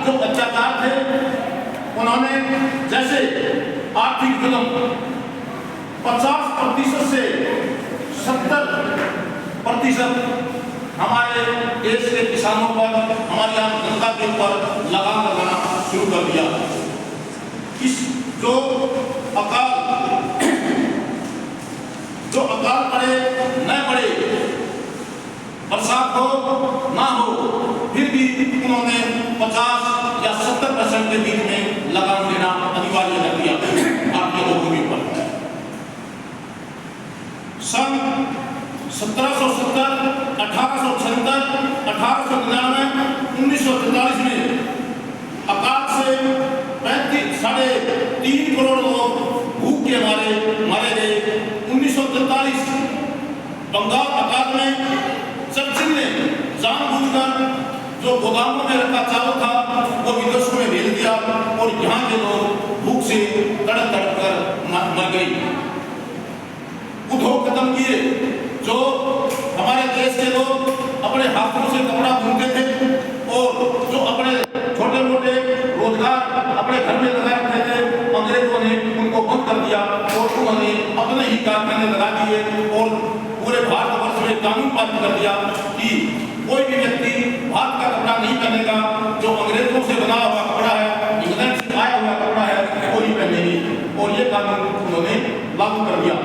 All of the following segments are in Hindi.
जो अत्याचार थे उन्होंने जैसे आर्थिक जुल्म 50% से 70% हमारे देश के किसानों पर, हमारी आम जनता के ऊपर लगाम लगाना शुरू कर दिया। इस जो अकाल पड़े न पड़े, बरसात हो ना हो, फिर भी उन्होंने 50 या 70% के बीच में लगाम देना अनिवार्य कर दिया भारतीय लोगों के ऊपर। सन 1770, 1876, 1899, 1943 में अकाल से 3.5 करोड़ लोग भूख के मारे गए। 1943 बंगाल अकाल में चर्चिल ने जानबूझकर जो गोदामों में रखा चावल था वो विदेशों में भेज दिया और यहाँ के लोग भूख से तड़प कर मर गए। उद्योग खत्म किए। जो हमारे देश के लोग अपने हाथों से कपड़ा बुनते थे और जो अपने छोटे मोटे रोजगार अपने घर में लगा रखते थे, अंग्रेजों ने उनको बंद कर दिया और उन्होंने अपने ही कारखाने लगा दिए और पूरे भारतवर्ष में कानून पारित कर दिया कि कोई भी व्यक्ति भारत का कपड़ा नहीं पहनेगा, जो अंग्रेजों से बना हुआ कपड़ा है, इंग्लैंड से आया हुआ कपड़ा है, वो नहीं पहनेगी। और ये कानून उन्होंने लागू कर दिया।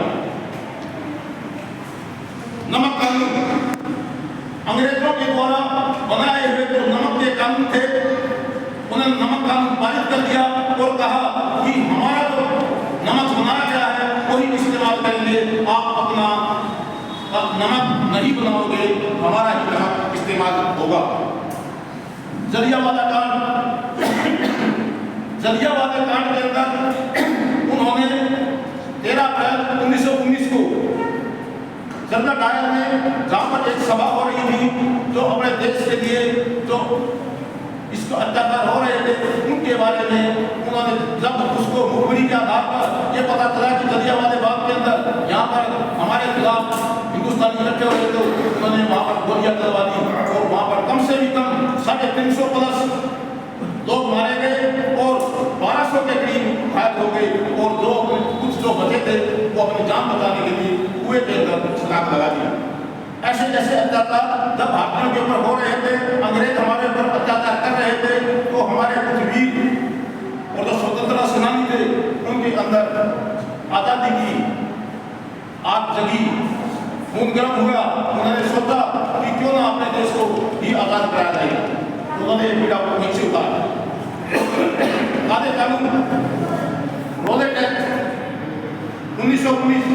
नमक कानून अंग्रेजों के द्वारा बनाए हुए जो नमक के कानून थे, उन्होंने नमक कानून पारित कर दिया और कहा कि हमारा जो नमक बनाया गया है वही इस्तेमाल करेंगे, आप अपना नमक नहीं बनाओगे, हमारा ही नमक इस्तेमाल होगा। जलियांवाला कांड के अंदर उन्होंने 13 अप्रैल 1919 को जनरल डायर में, जहां पर एक सभा हो रही थी, जो अपने देश के लिए जो इसको अत्याचार हो रहे थे उनके बारे में उन्होंने, जब उसको मुखबिरी के आधार पर यह पता चला कि जलियांवाला बाग के अंदर यहाँ पर हमारे खिलाफ हिंदुस्तानी इकट्ठे हुए थे, उन्होंने वहाँ पर गोलियां चलवा दी और वहाँ पर कम से भी कम 350 लोग मारे गए और 1200 के करीब घायल हो गए और कुछ जो बचे थे वो अपनी जान बचाने के लिए कुएं के अंदर छलांग लगा दिया। ऐसे जैसे अत्याचार जब भारतीयों के ऊपर हो रहे थे, अंग्रेज हमारे ऊपर अत्याचार कर रहे थे, तो हमारे कुछ वीर और जो स्वतंत्रता सेनानी थे उनके अंदर आजादी की आग जगी, खून गर्म हुआ। उन्होंने सोचा कि क्यों ना अपने देश को ही आजाद कराया जाए। उन्होंने पीड़ा को नीचे उतारा। काले कानून, रोलेट एक्ट 1919